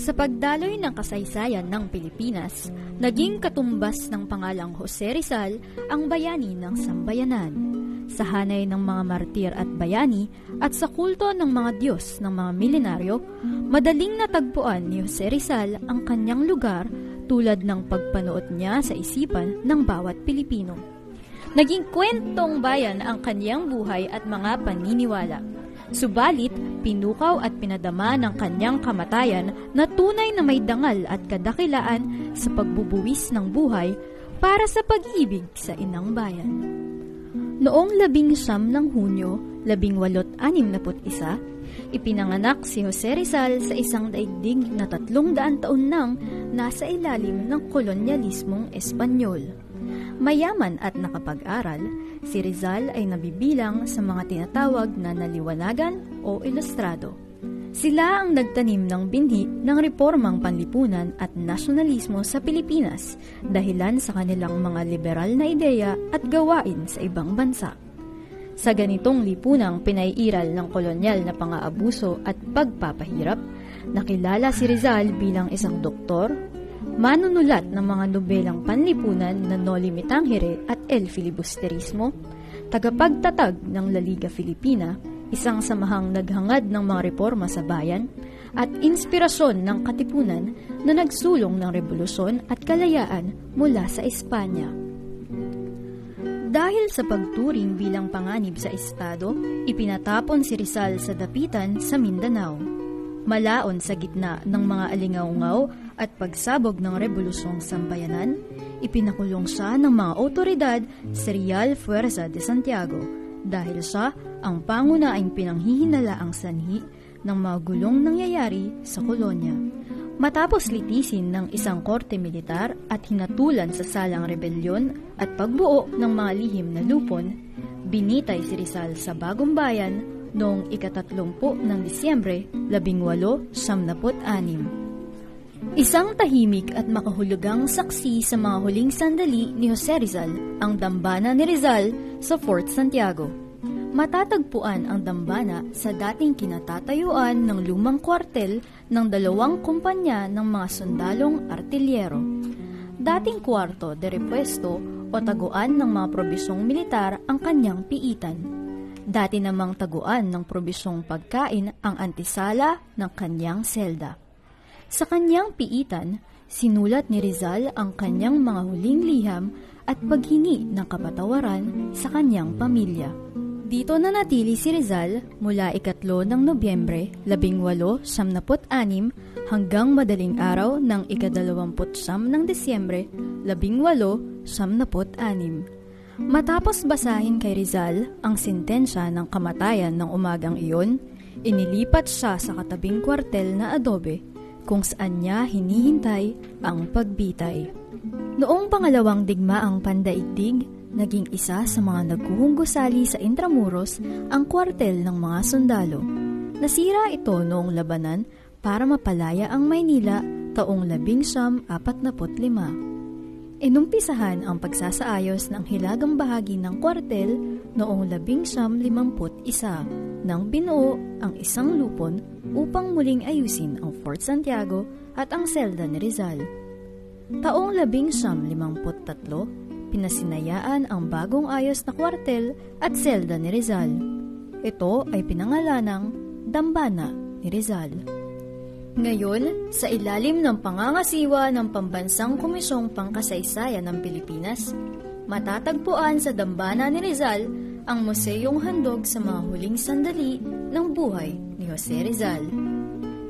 Sa pagdaloy ng kasaysayan ng Pilipinas, naging katumbas ng pangalang Jose Rizal ang bayani ng sambayanan. Sa hanay ng mga martir at bayani at sa kulto ng mga Diyos ng mga milenaryo, madaling natagpuan ni Jose Rizal ang kanyang lugar tulad ng pagpanuot niya sa isipan ng bawat Pilipino. Naging kwentong bayan ang kanyang buhay at mga paniniwala. Subalit, pinukaw at pinadama ng kanyang kamatayan na tunay na may dangal at kadakilaan sa pagbubuwis ng buhay para sa pag-ibig sa inang bayan. Noong 19 ng Hunyo, 1861, ipinanganak si Jose Rizal sa isang daigdig na 300 taon nang nasa ilalim ng kolonyalismong Espanyol. Mayaman at nakapag-aral, si Rizal ay nabibilang sa mga tinatawag na naliwanagan o ilustrado. Sila ang nagtanim ng binhi ng reformang panlipunan at nasyonalismo sa Pilipinas dahilan sa kanilang mga liberal na ideya at gawain sa ibang bansa. Sa ganitong lipunang pinaiiral ng kolonyal na pang-aabuso at pagpapahirap, nakilala si Rizal bilang isang doktor, manunulat ng mga nobelang panlipunan na Noli Me Tangere at El Filibusterismo, tagapagtatag ng La Liga Filipina, isang samahang naghangad ng mga reforma sa bayan, at inspirasyon ng katipunan na nagsulong ng revolusyon at kalayaan mula sa Espanya. Dahil sa pagturing bilang panganib sa estado, ipinatapon si Rizal sa dapitan sa Mindanao. Malaon sa gitna ng mga alingaungaw at pagsabog ng Rebolusyong Sambayanan, ipinakulong siya ng mga otoridad sa Real Fuerza de Santiago dahil siya ang pangunahing pinanghihinalaang sanhi ng mga gulong nangyayari sa kolonya. Matapos litisin ng isang korte militar at hinatulan sa salang rebelyon at pagbuo ng mga lihim na lupon, binitay si Rizal sa Bagong Bayan noong ika-30 ng Disyembre 1876. Isang tahimik at makahulugang saksi sa mga huling sandali ni Jose Rizal, ang dambana ni Rizal sa Fort Santiago. Matatagpuan ang dambana sa dating kinatatayuan ng lumang kwartel ng 2 kumpanya ng mga sundalong artilyero. Dating kwarto de repuesto o taguan ng mga probisyong militar ang kanyang piitan. Dati namang taguan ng probisyong pagkain ang antisala ng kanyang selda. Sa kanyang piitan, sinulat ni Rizal ang kanyang mga huling liham at paghingi ng kapatawaran sa kanyang pamilya. Dito nanatili si Rizal mula ika-3 ng Nobyembre 1876 hanggang madaling araw ng ika-29 ng Disyembre 1876. Matapos basahin kay Rizal ang sentensya ng kamatayan ng umagang iyon, inilipat siya sa katabing kwartel na adobe kung saan niya hinihintay ang pagbitay. Noong pangalawang digmaang pandaigdig, naging isa sa mga naghuhunggusali sa Intramuros ang kwartel ng mga sundalo. Nasira ito noong labanan para mapalaya ang Maynila taong 1945. Inumpisahan ang pagsasaayos ng hilagang bahagi ng kwartel noong 1951 nang binuo ang isang lupon upang muling ayusin ang Fort Santiago at ang selda ni Rizal. Taong 1953, pinasinayaan ang bagong ayos na kwartel at selda ni Rizal. Ito ay pinangalanang Dambana ni Rizal. Ngayon, sa ilalim ng pangangasiwa ng Pambansang Komisyong Pangkasaysayan ng Pilipinas, matatagpuan sa dambana ni Rizal ang museyong handog sa mga huling sandali ng buhay ni Jose Rizal.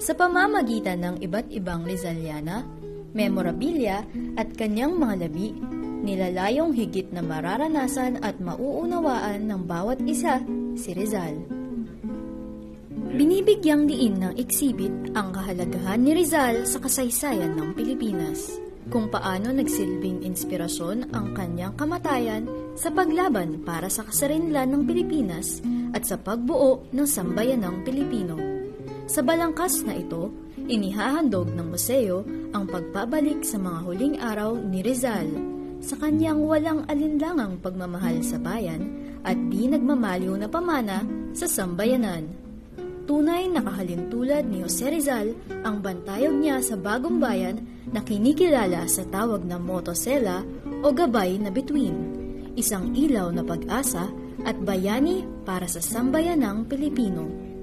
Sa pamamagitan ng iba't ibang Rizaliana, memorabilia at kanyang mga labi, nilalayong higit na mararanasan at mauunawaan ng bawat isa si Rizal. Binibigyang diin ng exhibit ang kahalagahan ni Rizal sa kasaysayan ng Pilipinas, kung paano nagsilbing inspirasyon ang kanyang kamatayan sa paglaban para sa kasarinlan ng Pilipinas at sa pagbuo ng sambayanang Pilipino. Sa balangkas na ito, inihahandog ng museo ang pagpabalik sa mga huling araw ni Rizal sa kanyang walang alinlangang pagmamahal sa bayan at di nagmamaliw na pamana sa sambayanan. tunay na kahalintulad ni Jose Rizal ang bantayog niya sa bagong bayan na kinikilala sa tawag na Motosela o gabay na bituin, isang ilaw na pag-asa at bayani para sa sambayanang Pilipino.